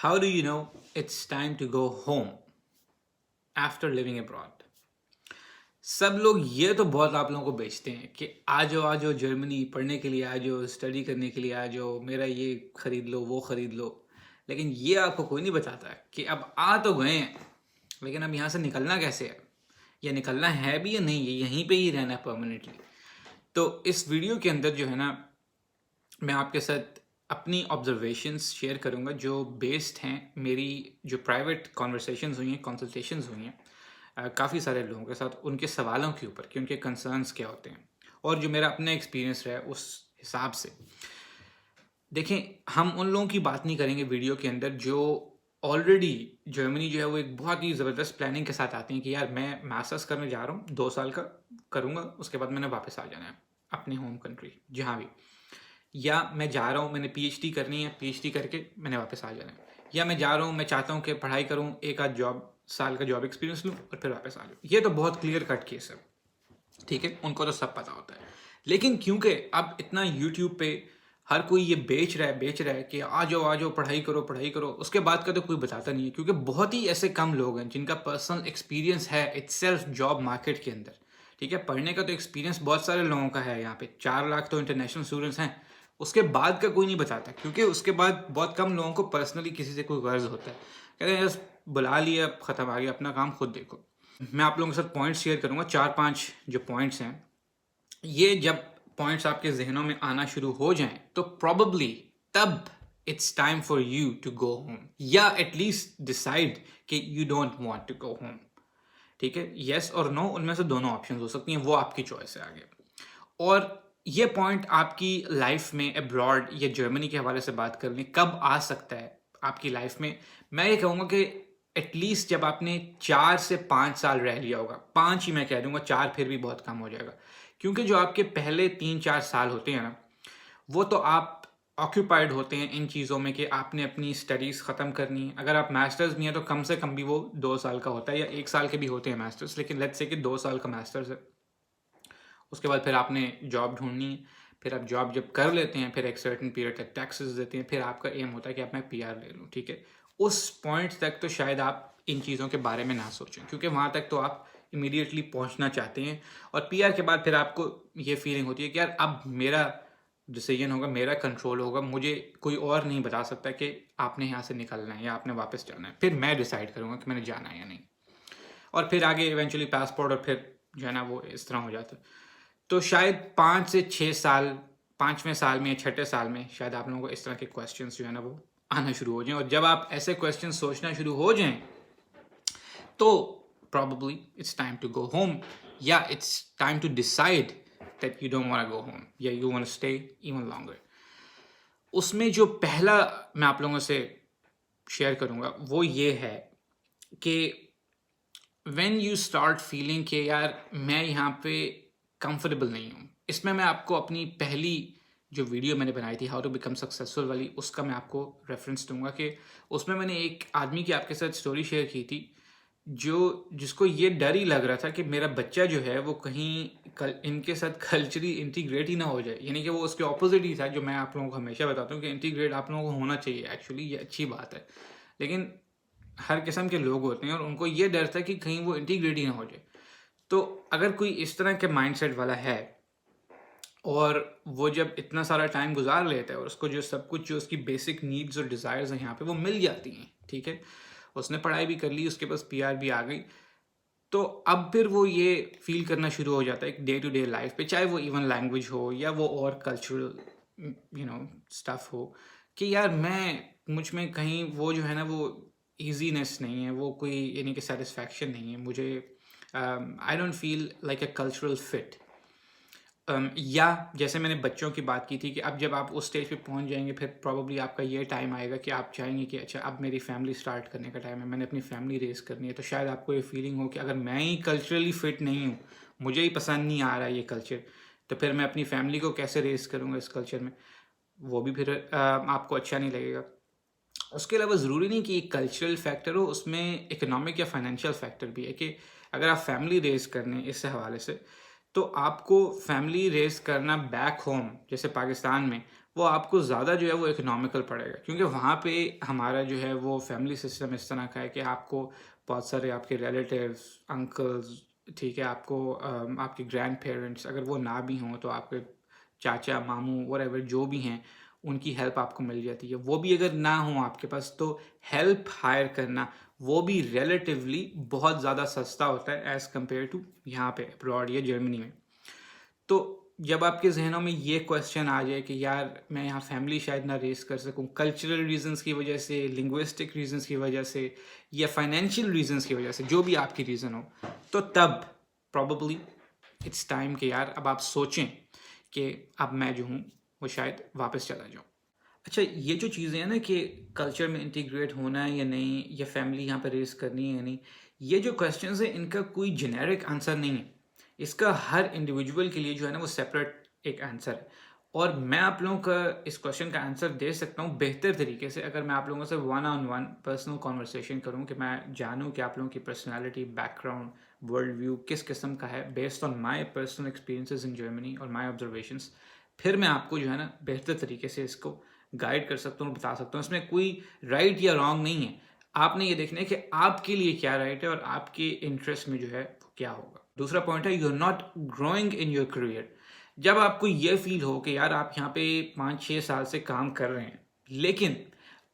How do you know it's time to go home after living abroad? सब लोग ये तो बहुत आप लोगों को बेचते हैं कि आ जाओ जर्मनी पढ़ने के लिए आ जाओ, स्टडी करने के लिए आ जाओ, मेरा ये खरीद लो वो खरीद लो। लेकिन ये आपको कोई नहीं बताता कि अब आ तो गए हैं, लेकिन अब यहाँ से निकलना कैसे है, या निकलना है भी या नहीं, ये यहीं पे ही रहना परमानेंटली। तो इस वीडियो के अंदर जो है ना, मैं आपके साथ अपनी ऑब्जर्वेशंस शेयर करूंगा जो बेस्ड हैं मेरी जो प्राइवेट कॉन्वर्सेशंस हुई हैं, कंसल्टेशंस हुई हैं काफ़ी सारे लोगों के साथ, उनके सवालों के ऊपर कि उनके कंसर्न्स क्या होते हैं और जो मेरा अपना एक्सपीरियंस रहा है उस हिसाब से। देखें, हम उन लोगों की बात नहीं करेंगे वीडियो के अंदर जो ऑलरेडी जर्मनी जो है वो एक बहुत ही ज़बरदस्त प्लानिंग के साथ आते हैं कि यार मैं मास्टर्स करने जा रहा हूँ, 2 साल का करूँगा, उसके बाद मैंने वापस आ जाना है अपने होम कंट्री जहाँ भी, या मैं जा रहा हूँ मैंने पीएचडी करनी है, पीएचडी करके मैंने वापस आ जाना है, या मैं जा रहा हूँ मैं चाहता हूँ कि पढ़ाई करूँ, एक आध साल का जॉब एक्सपीरियंस लूँ और फिर वापस आ जाऊँ। ये तो बहुत क्लियर कट केस है, ठीक है, उनको तो सब पता होता है। लेकिन क्योंकि अब इतना यूट्यूब पे हर कोई ये बेच रहा है कि आ जाओ पढ़ाई करो, उसके बाद का तो कोई बताता नहीं है, क्योंकि बहुत ही ऐसे कम लोग हैं जिनका पर्सनल एक्सपीरियंस है इटसेल्फ जॉब मार्केट के अंदर। ठीक है, पढ़ने का तो एक्सपीरियंस बहुत सारे लोगों का है, यहाँ पे 4 लाख तो इंटरनेशनल स्टूडेंट्स हैं, उसके बाद का कोई नहीं बताता, क्योंकि उसके बाद बहुत कम लोगों को पर्सनली किसी से कोई गर्ज होता है, कहते हैं बस बुला लिया, ख़त्म, आ गया, अपना काम खुद देखो। मैं आप लोगों के साथ पॉइंट्स शेयर करूंगा, 4-5 जो पॉइंट्स हैं, ये जब पॉइंट्स आपके जहनों में आना शुरू हो जाएं तो प्रॉबली तब it's time for you to go home, या एटलीस्ट डिसाइड कि you don't want to go home. ठीक है, येस और नो, उनमें से दोनों ऑप्शन हो सकती हैं, वो आपकी चॉइस है आगे। और ये पॉइंट आपकी लाइफ में अब्रॉड या जर्मनी के हवाले से बात कर लें, कब आ सकता है आपकी लाइफ में, मैं ये कहूँगा कि एटलीस्ट जब आपने 4 से 5 साल रह लिया होगा, 5 ही मैं कह दूंगा, 4 फिर भी बहुत कम हो जाएगा, क्योंकि जो आपके पहले 3-4 साल होते हैं ना, वो तो आप ऑक्यूपाइड होते हैं इन चीज़ों में कि आपने अपनी स्टडीज़ ख़त्म करनी है। अगर आप मास्टर्स भी हैं तो कम से कम भी वो 2 साल का होता है, या 1 साल के भी होते हैं मास्टर्स, लेकिन लेट्स से कि 2 साल का मास्टर्स है। उसके बाद फिर आपने जॉब ढूंढनी है, फिर आप जॉब जब कर लेते हैं फिर एक सर्टेन पीरियड तक टैक्सेस देते हैं, फिर आपका एम होता है कि अब मैं पीआर ले लूँ। ठीक है, उस पॉइंट तक तो शायद आप इन चीज़ों के बारे में ना सोचें, क्योंकि वहाँ तक तो आप इमीडिएटली पहुँचना चाहते हैं, और पीआर के बाद फिर आपको ये फीलिंग होती है कि यार अब मेरा डिसीजन होगा, मेरा कंट्रोल होगा, मुझे कोई और नहीं बता सकता कि आपने यहाँ से निकलना है या आपने वापस जाना है, फिर मैं डिसाइड करूँगा कि मैंने जाना है या नहीं। और फिर आगे इवेंचुअली पासपोर्ट, और फिर जो है ना वो इस तरह हो जाता है। तो शायद 5 से 6 साल, 5वें साल में या 6ठे साल में शायद आप लोगों को इस तरह के क्वेश्चंस जो है ना वो आना शुरू हो जाएं, और जब आप ऐसे क्वेश्चन सोचना शुरू हो जाएं तो probably it's time to go home, या it's time to decide that you don't want to go home, या you want to stay even longer। उसमें जो पहला मैं आप लोगों से शेयर करूँगा वो ये है कि when you start feeling कि यार मैं यहाँ पे कंफर्टेबल नहीं हूँ, इसमें मैं आपको अपनी पहली जो वीडियो मैंने बनाई थी हाउ टू बिकम सक्सेसफुल वाली, उसका मैं आपको रेफरेंस दूंगा कि उसमें मैंने एक आदमी की आपके साथ स्टोरी शेयर की थी जिसको ये डर ही लग रहा था कि मेरा बच्चा जो है वो कहीं इनके साथ कल्चरली इंटीग्रेट ही ना हो जाए, यानी कि वो उसके ऑपोजिट ही था, जो मैं आप लोगों को हमेशा बताता हूँ कि इंटीग्रेट आप लोगों को होना चाहिए, एक्चुअली ये अच्छी बात है, लेकिन हर किस्म के लोग होते हैं और उनको ये डर था कि कहीं वो इंटीग्रेट ही ना हो जाए। तो अगर कोई इस तरह के माइंडसेट वाला है और वो जब इतना सारा टाइम गुजार लेता है और उसको जो सब कुछ जो उसकी बेसिक नीड्स और डिज़ायर्स हैं यहाँ पे वो मिल जाती हैं, ठीक है, उसने पढ़ाई भी कर ली, उसके पास पीआर भी आ गई, तो अब फिर वो ये फील करना शुरू हो जाता है डे टू डे लाइफ पे, चाहे वो इवन लैंग्वेज हो या वो और कल्चरल स्टफ हो, कि यार मुझ में कहीं वो जो है ना वो ईजीनेस नहीं है, वो कोई यानी कि सेटिस्फैक्शन नहीं है मुझे, I don't feel like a cultural fit. या जैसे मैंने बच्चों की बात की थी कि अब जब आप उस स्टेज पे पहुंच जाएंगे फिर प्रॉब्ली आपका ये टाइम आएगा कि आप चाहेंगे कि अच्छा अब मेरी फैमिली स्टार्ट करने का टाइम है, मैंने अपनी फैमिली रेस करनी है, तो शायद आपको ये फीलिंग हो कि अगर मैं ही कल्चरली फिट नहीं हूँ, मुझे ही पसंद नहीं आ रहा है ये कल्चर, तो फिर मैं अपनी फैमिली को कैसे रेस करूँगा इस कल्चर में, वो भी फिर आपको अच्छा नहीं लगेगा। उसके अलावा ज़रूरी नहीं कि एक कल्चरल फैक्टर हो, उसमें इकोनॉमिक या फाइनेंशियल फैक्टर भी है कि अगर आप फैमिली रेस करने इस हवाले से, तो आपको फैमिली रेस करना बैक होम जैसे पाकिस्तान में वो आपको ज़्यादा जो है वो इकोनॉमिकल पड़ेगा, क्योंकि वहाँ पे हमारा जो है वो फैमिली सिस्टम इस तरह का है कि आपको बहुत सारे आपके रिलेटिव्स, अंकल्स, ठीक है, आपको आपके ग्रैंड पेरेंट्स अगर वो ना भी हों तो आपके चाचा, मामू, व्हाटएवर जो भी हैं, उनकी हेल्प आपको मिल जाती है। वो भी अगर ना हो आपके पास तो हेल्प हायर करना वो भी रिलेटिवली बहुत ज़्यादा सस्ता होता है एज़ कम्पेयर टू यहाँ पे अब्रॉड या जर्मनी में। तो जब आपके ज़हनों में ये क्वेश्चन आ जाए कि यार मैं यहाँ फैमिली शायद ना रेज़ कर सकूँ, कल्चरल रीज़न्स की वजह से, लिंग्विस्टिक रीज़न्स की वजह से या फाइनेंशियल रीज़न्स की वजह से, जो भी आपकी रीज़न हो, तो तब प्रॉबेबली इट्स टाइम कि यार अब आप सोचें कि अब मैं जो हूँ वो शायद वापस चला जाऊँ। अच्छा, ये जो चीज़ें हैं ना कि कल्चर में इंटीग्रेट होना है या नहीं, या फैमिली यहाँ पे रेज़ करनी है या नहीं, ये जो क्वेश्चंस हैं इनका कोई जेनेरिक आंसर नहीं है। इसका हर इंडिविजुअल के लिए जो है ना वो सेपरेट एक आंसर है। और मैं आप लोगों का इस क्वेश्चन का आंसर दे सकता हूँ बेहतर तरीके से अगर मैं आप लोगों से one on one personal conversation करूँ, कि मैं जानूँ कि आप लोगों की पर्सनैलिटी, बैकग्राउंड, वर्ल्ड व्यू किस किस्म का है based on my personal experiences in Germany और माई ऑब्जर्वेशंस। फिर मैं आपको जो है ना बेहतर तरीके से इसको गाइड कर सकता हूँ, बता सकता हूँ। इसमें कोई राइट या रॉन्ग नहीं है। आपने ये देखना है कि आपके लिए क्या राइट है और आपके इंटरेस्ट में जो है वो क्या होगा। दूसरा पॉइंट है, you are not growing in your career. जब आपको ये फील हो कि यार आप यहाँ पे 5-6 साल से काम कर रहे हैं, लेकिन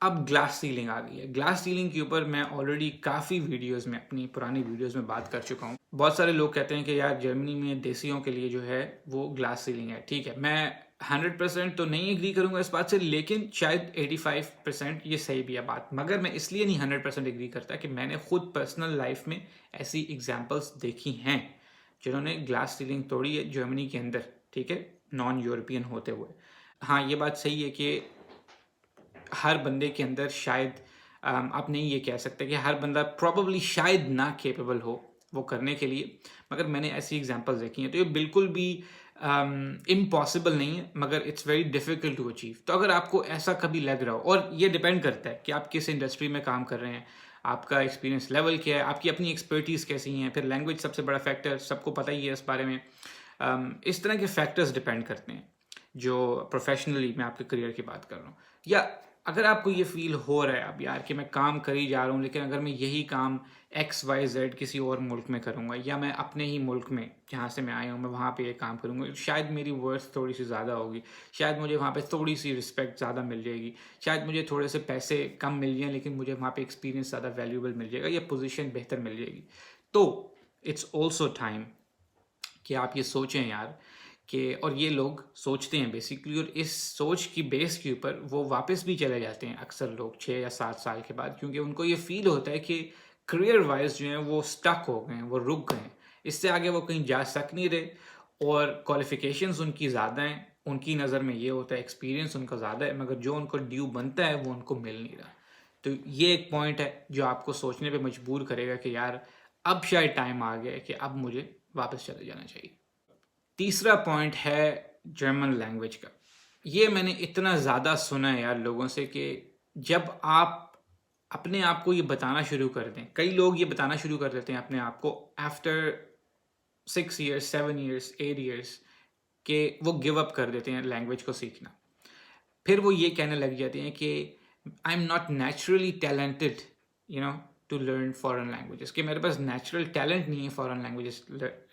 अब ग्लास सीलिंग आ गई है। ग्लास सीलिंग के ऊपर मैं ऑलरेडी काफ़ी वीडियोस में, अपनी पुरानी वीडियोस में बात कर चुका हूँ। बहुत सारे लोग कहते हैं कि यार जर्मनी में देसियों के लिए जो है वो ग्लास सीलिंग है। ठीक है, मैं 100% तो नहीं एग्री करूंगा इस बात से, लेकिन शायद 85% ये सही भी है बात। मगर मैं इसलिए नहीं 100% एग्री करता कि मैंने खुद पर्सनल लाइफ में ऐसी एग्जांपल्स देखी हैं जिन्होंने ग्लास सीलिंग तोड़ी है जर्मनी के अंदर, ठीक है, नॉन यूरोपियन होते हुए। हाँ, ये बात सही है कि हर बंदे के अंदर शायद आप नहीं ये कह सकते कि हर बंदा प्रॉबली शायद ना केपेबल हो वो करने के लिए, मगर मैंने ऐसी एग्जांपल्स देखी हैं। तो ये बिल्कुल भी इम्पॉसिबल नहीं है, मगर it's very difficult to achieve. तो अगर आपको ऐसा कभी लग रहा हो, और ये डिपेंड करता है कि आप किस इंडस्ट्री में काम कर रहे हैं, आपका एक्सपीरियंस लेवल क्या है, आपकी अपनी एक्सपर्टीज़ कैसी हैं, फिर लैंग्वेज सबसे बड़ा फैक्टर, सबको पता ही है इस बारे में। इस तरह के फैक्टर्स डिपेंड करते हैं जो प्रोफेशनली मैं आपके करियर की बात कर रहा हूँ। या अगर आपको ये फील हो रहा है अब यार कि मैं काम कर ही जा रहा हूँ, लेकिन अगर मैं यही काम XYZ किसी और मुल्क में करूँगा, या मैं अपने ही मुल्क में जहाँ से मैं आया हूँ मैं वहाँ पे ये काम करूँगा, शायद मेरी वर्थ थोड़ी सी ज़्यादा होगी, शायद मुझे वहाँ पे थोड़ी सी रिस्पेक्ट ज़्यादा मिल जाएगी, शायद मुझे थोड़े से पैसे कम मिल जाएँ लेकिन मुझे वहाँ पे एक्सपीरियंस ज़्यादा वैल्यूबल मिल जाएगा, या पोजीशन बेहतर मिल जाएगी। तो इट्स ऑल्सो टाइम कि आप ये सोचें यार कि, और ये लोग सोचते हैं बेसिकली, और इस सोच की बेस के ऊपर वो वापस भी चले जाते हैं अक्सर लोग 6 या 7 साल के बाद, क्योंकि उनको ये फील होता है कि करियर वाइज जो है वो स्टक हो गए हैं, वो रुक गए हैं, इससे आगे वो कहीं जा सक नहीं रहे। और क्वालिफिकेशंस उनकी ज़्यादा हैं, उनकी नज़र में ये होता है, एक्सपीरियंस उनका ज़्यादा है, मगर जो उनको ड्यू बनता है वो उनको मिल नहीं रहा। तो ये एक पॉइंट है जो आपको सोचने पे मजबूर करेगा कि यार अब शायद टाइम आ गया है कि अब मुझे वापस चले जाना चाहिए। तीसरा पॉइंट है जर्मन लैंग्वेज का। ये मैंने इतना ज़्यादा सुना है यार लोगों से कि जब आप अपने आप को ये बताना शुरू कर दें, कई लोग ये बताना शुरू कर देते हैं अपने आप को आफ्टर 6 years, 7 years, 8 years, कि वो गिव अप कर देते हैं लैंग्वेज को सीखना। फिर वो ये कहने लग जाते हैं कि I am not naturally talented you know to learn foreign languages, कि मेरे पास नेचुरल टैलेंट नहीं है फॉरेन लैंग्वेजेस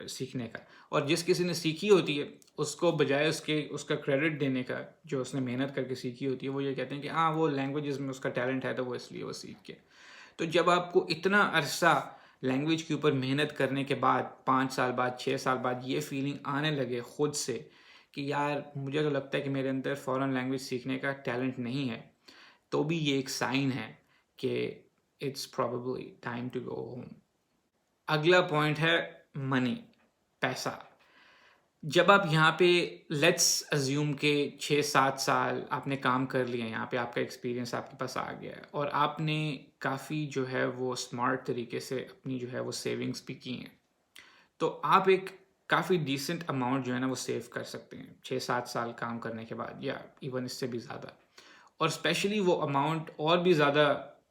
सीखने का। और जिस किसी ने सीखी होती है उसको बजाय उसका क्रेडिट देने का, जो उसने मेहनत करके सीखी होती है, वो ये कहते हैं कि हाँ वो लैंग्वेजेस में उसका टैलेंट है तो वो इसलिए वो सीख के। तो जब आपको इतना अरसा लैंग्वेज के ऊपर मेहनत करने के बाद 5 साल बाद, 6 साल बाद ये फीलिंग आने लगे खुद से कि यार मुझे तो लगता है कि मेरे अंदर फॉरेन लैंग्वेज सीखने का टैलेंट नहीं है, तो भी ये एक साइन है कि it's probably time to go home. अगला पॉइंट है मनी, पैसा। जब आप यहाँ पे लेट्स अज्यूम के 6-7 साल आपने काम कर लिया, यहाँ पे आपका एक्सपीरियंस आपके पास आ गया है और आपने काफ़ी जो है वो स्मार्ट तरीके से अपनी जो है वो सेविंग्स भी की हैं, तो आप एक काफ़ी डिसेंट अमाउंट जो है ना वो सेव कर सकते हैं 6-7 साल काम करने के बाद, या इवन इससे भी ज़्यादा। और स्पेशली वो अमाउंट और भी ज़्यादा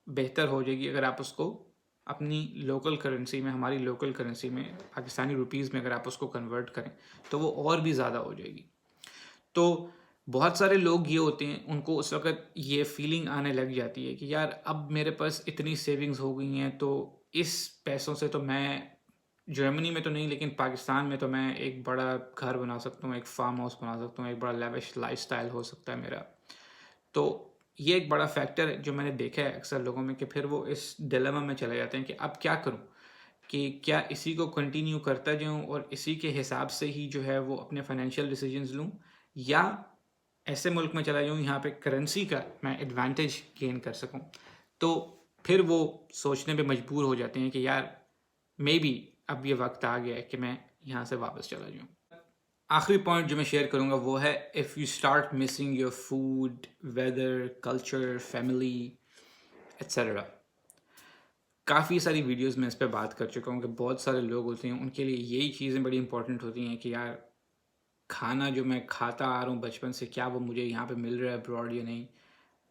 बेहतर हो जाएगी अगर आप उसको अपनी लोकल करेंसी में, हमारी लोकल करेंसी में, पाकिस्तानी रुपीज़ में अगर आप उसको कन्वर्ट करें तो वो और भी ज़्यादा हो जाएगी। तो बहुत सारे लोग ये होते हैं, उनको उस वक़्त ये फ़ीलिंग आने लग जाती है कि यार अब मेरे पास इतनी सेविंग्स हो गई हैं, तो इस पैसों से तो मैं जर्मनी में तो नहीं लेकिन पाकिस्तान में तो मैं एक बड़ा घर बना सकता हूँ, एक फार्म हाउस बना सकता हूँ, एक बड़ा लेविश लाइफ़स्टाइल हो सकता है मेरा। तो ये एक बड़ा फैक्टर है जो मैंने देखा है अक्सर लोगों में कि फिर वो इस डिलेमा में चले जाते हैं कि अब क्या करूँ? कि क्या इसी को कंटिन्यू करता जाऊँ और इसी के हिसाब से ही जो है वो अपने फाइनेंशियल डिसीजंस लूँ, या ऐसे मुल्क में चला जाऊँ यहाँ पे करेंसी का मैं एडवांटेज गेन कर सकूँ। तो फिर वो सोचने पे मजबूर हो जाते हैं कि यार मे बी अब ये वक़्त आ गया है कि मैं यहाँ से वापस चला जाऊँ। आखिरी पॉइंट जो मैं शेयर करूँगा वो है, if you start missing your food, weather, culture, family etcetera. काफ़ी सारी वीडियोस में इस पे बात कर चुका हूँ कि बहुत सारे लोग होते हैं, उनके लिए यही चीज़ें बड़ी इंपॉर्टेंट होती हैं कि यार खाना जो मैं खाता आ रहा हूँ बचपन से, क्या वो मुझे यहाँ पे मिल रहा है अब्रॉड या नहीं,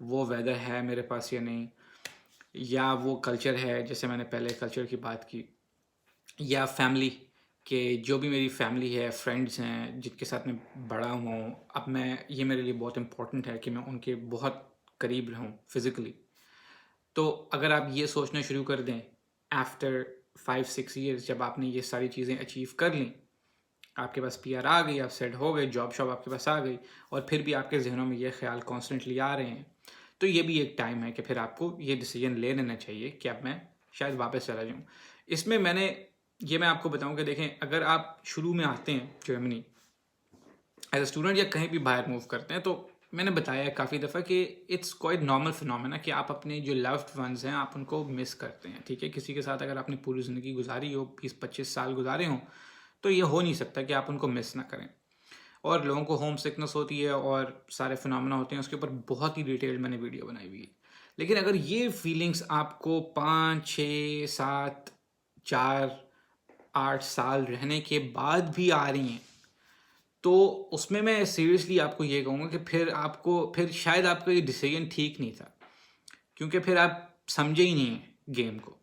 वो वेदर है मेरे पास या नहीं, या वो कल्चर है, जैसे मैंने पहले कल्चर की बात की, या फैमिली के जो भी मेरी फैमिली है, फ्रेंड्स हैं जिनके साथ मैं बड़ा हुआ हूँ, अब मैं ये मेरे लिए बहुत इंपॉर्टेंट है कि मैं उनके बहुत करीब रहूँ फिज़िकली। तो अगर आप ये सोचना शुरू कर दें आफ्टर 5-6 ईयर्स, जब आपने ये सारी चीज़ें अचीव कर लीं, आपके पास पीआर आ गई, आप सेट हो गए, जॉब शॉब आपके पास आ गई, और फिर भी आपके ज़हनों में ये ख्याल कॉन्स्टेंटली आ रहे हैं, तो ये भी एक टाइम है कि फिर आपको ये डिसीजन ले लेना चाहिए कि अब मैं शायद वापस चला जाऊँ। इसमें मैं आपको बताऊँ कि देखें, अगर आप शुरू में आते हैं जर्मनी एज अ स्टूडेंट या कहीं भी बाहर मूव करते हैं, तो मैंने बताया है काफ़ी दफ़ा कि इट्स क्वाइट नॉर्मल फिनोमेना कि आप अपने जो लव्ड वंस हैं आप उनको मिस करते हैं। ठीक है, किसी के साथ अगर आपने पूरी ज़िंदगी गुजारी हो, 20-25 साल गुजारे हों, तो ये हो नहीं सकता कि आप उनको मिस ना करें। और लोगों को होम सिकनेस होती है और सारे फिनोमेना होते हैं, उसके ऊपर बहुत ही डिटेल्ड मैंने वीडियो बनाई हुई है। लेकिन अगर ये फीलिंग्स आपको 5, 6, 7, 4, 8 साल रहने के बाद भी आ रही हैं, तो उसमें मैं सीरियसली आपको ये कहूँगा कि फिर शायद आपका ये डिसीजन ठीक नहीं था, क्योंकि फिर आप समझे ही नहीं हैं गेम को।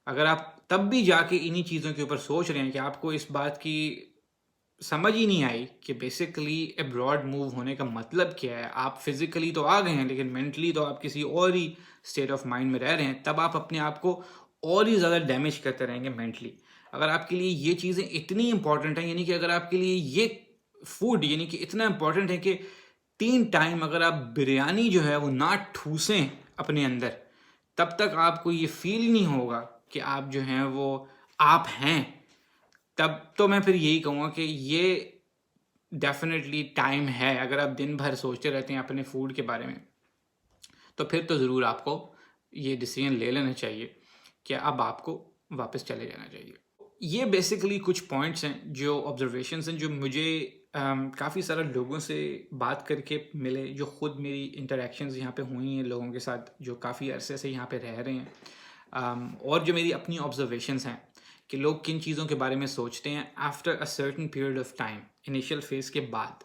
अगर आप तब भी जाके इन्हीं चीज़ों के ऊपर सोच रहे हैं कि आपको इस बात की समझ ही नहीं आई कि बेसिकली अब्रॉड मूव होने का मतलब क्या है। आप फिज़िकली तो आ गए हैं लेकिन मेंटली तो आप किसी और ही स्टेट ऑफ माइंड में रह रहे हैं, तब आप अपने आप को और ही ज़्यादा डैमेज करते रहेंगे मेंटली। अगर आपके लिए ये चीज़ें इतनी इंपॉर्टेंट हैं, यानी कि अगर आपके लिए ये फूड यानी कि इतना इंपॉर्टेंट है कि 3 टाइम अगर आप बिरयानी जो है वो ना ठूसें अपने अंदर, तब तक आपको ये फ़ील नहीं होगा कि आप जो हैं वो आप हैं। तब तो मैं फिर यही कहूँगा कि ये डेफ़िनेटली टाइम है। अगर आप दिन भर सोचते रहते हैं अपने फूड के बारे में, तो फिर तो ज़रूर आपको ये डिसीजन ले लेना चाहिए कि अब आपको वापस चले जाना चाहिए। ये बेसिकली कुछ पॉइंट्स हैं, जो ऑब्जर्वेशंस हैं, जो मुझे काफ़ी सारे लोगों से बात करके मिले, जो ख़ुद मेरी इंटरेक्शंस यहाँ पे हुई हैं लोगों के साथ जो काफ़ी अरसे से यहाँ पे रह रहे हैं, और जो मेरी अपनी ऑब्जर्वेशंस हैं कि लोग किन चीज़ों के बारे में सोचते हैं after a certain period of time, initial phase के बाद,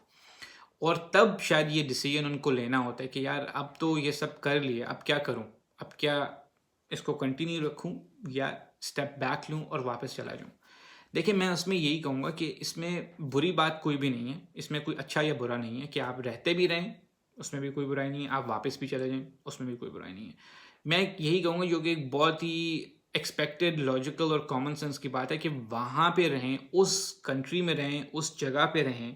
और तब शायद ये डिसीजन उनको लेना होता है कि यार अब तो ये सब कर लिया, अब क्या करूँ? अब क्या इसको कंटिन्यू रखूँ या स्टेप बैक लूँ और वापस चला जाऊँ? देखिए, मैं उसमें यही कहूँगा कि इसमें बुरी बात कोई भी नहीं है, इसमें कोई अच्छा या बुरा नहीं है कि आप रहते भी रहें, उसमें भी कोई बुराई नहीं है, आप वापस भी चले जाएँ, उसमें भी कोई बुराई नहीं है। मैं यही कहूँगा, जो कि एक बहुत ही एक्सपेक्टेड, लॉजिकल और कॉमन सेंस की बात है, कि वहाँ पे रहें, उस कंट्री में रहें, उस जगह पे रहें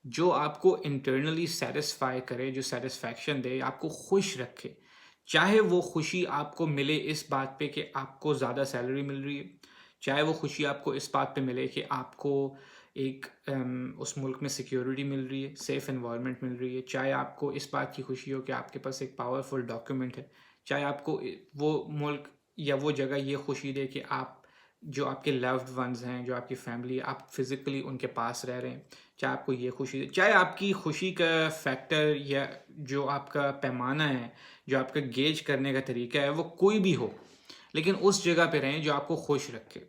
जो आपको इंटरनली सैटिस्फाई करे, जो सैटिस्फैक्शन दे, आपको खुश रखे। चाहे वो खुशी आपको मिले इस बात पे कि आपको ज़्यादा सैलरी मिल रही है, चाहे वो खुशी आपको इस बात पे मिले कि आपको एक उस मुल्क में सिक्योरिटी मिल रही है, सेफ़ एनवायरनमेंट मिल रही है, चाहे आपको इस बात की खुशी हो कि आपके पास एक पावरफुल डॉक्यूमेंट है, चाहे आपको वो मुल्क या वो जगह ये खुशी दे कि आप जो आपके लव्ड वंस हैं, जो आपकी फैमिली है, आप फिज़िकली उनके पास रह रहे हैं, चाहे आपको ये खुशी दे, चाहे आपकी खुशी का फैक्टर या जो आपका पैमाना है, जो आपका गेज करने का तरीका है, वो कोई भी हो, लेकिन उस जगह पे रहें जो आपको खुश रखे।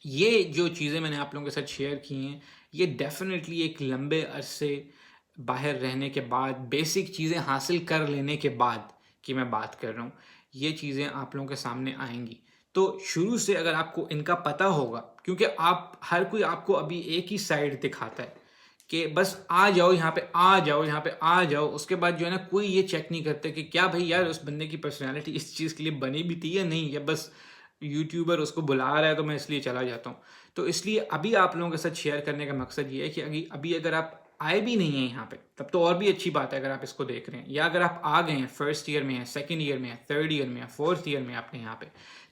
ये जो चीज़ें मैंने आप लोगों के साथ शेयर की हैं, ये डेफ़िनेटली एक लंबे अरसे बाहर रहने के बाद, बेसिक चीज़ें हासिल कर लेने के बाद की मैं बात कर रहा हूँ, ये चीज़ें आप लोगों के सामने आएँगी। तो शुरू से अगर आपको इनका पता होगा, क्योंकि आप हर कोई आपको अभी एक ही साइड दिखाता है कि बस आ जाओ यहाँ पे, आ जाओ यहाँ पे, आ जाओ। उसके बाद जो है ना कोई ये चेक नहीं करते कि क्या भाई यार उस बंदे की पर्सनैलिटी इस चीज़ के लिए बनी भी थी या नहीं, या बस यूट्यूबर उसको बुला रहा है तो मैं इसलिए चला जाता हूँ। तो इसलिए अभी आप लोगों के साथ शेयर करने का मकसद ये है कि अभी अगर आप आए भी नहीं हैं यहाँ पे तब तो और भी अच्छी बात है अगर आप इसको देख रहे हैं, या अगर आप आ गए हैं, फर्स्ट ईयर में है, सेकेंड ईयर में है, थर्ड ईयर में है, फोर्थ ईयर में आपने यहाँ पे,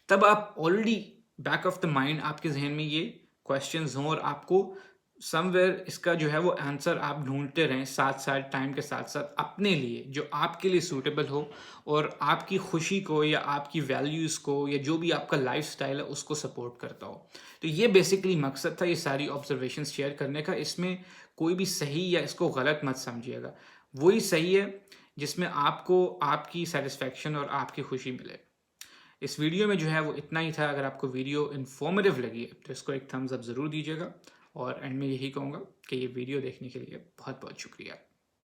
तब आप already back of the mind आपके जहन में ये क्वेश्चंस हों और आपको समवेयर इसका जो है वो आंसर आप ढूंढते रहें साथ साथ, टाइम के साथ साथ, अपने लिए जो आपके लिए सूटेबल हो और आपकी खुशी को या आपकी वैल्यूज़ को या जो भी आपका लाइफ स्टाइल है उसको सपोर्ट करता हो। तो ये बेसिकली मकसद था ये सारी ऑब्जर्वेशंस शेयर करने का। इसमें कोई भी सही या इसको गलत मत समझिएगा, वही सही है जिसमें आपको आपकी सेटिस्फेक्शन और आपकी खुशी मिले। इस वीडियो में जो है वो इतना ही था। अगर आपको वीडियो इन्फॉर्मेटिव लगी है तो इसको एक थम्स अप ज़रूर दीजिएगा, और एंड में यही कहूँगा कि ये वीडियो देखने के लिए बहुत बहुत शुक्रिया।